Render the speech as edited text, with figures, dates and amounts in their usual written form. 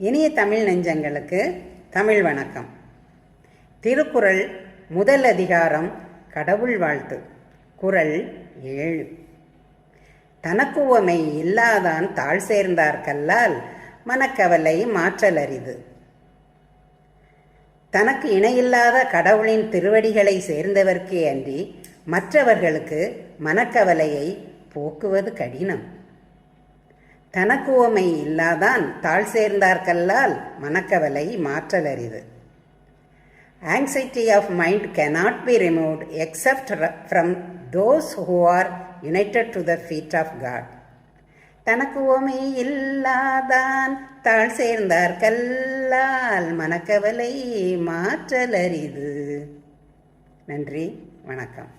இனிய தமிழ் நெஞ்சங்களுக்கு தமிழ் வணக்கம். திருக்குறள் முதல் அதிகாரம் கடவுள் வாழ்த்து. குறள் 7. தனக்குவமை இல்லாதான் தாழ் சேர்ந்தார் கல்லால் மனக்கவலை மாற்றல் அரிது. தனக்கு இணையில்லாத கடவுளின் திருவடிகளை சேர்ந்தவர்க்கே அன்றி மற்றவர்களுக்கு மனக்கவலையை போக்குவது கடினம். தனக்குவமை இல்லாதான் தாழ் சேர்ந்தார்கல்லால் மனக்கவலை மாற்றல் அரிது. Anxiety of mind cannot be removed except from those who are united to the feet of God. தனக்குவமை இல்லாதான் தாழ் சேர்ந்தார்கல்லால் மனக்கவலை மாற்றல் அரிது. நன்றி, வணக்கம்.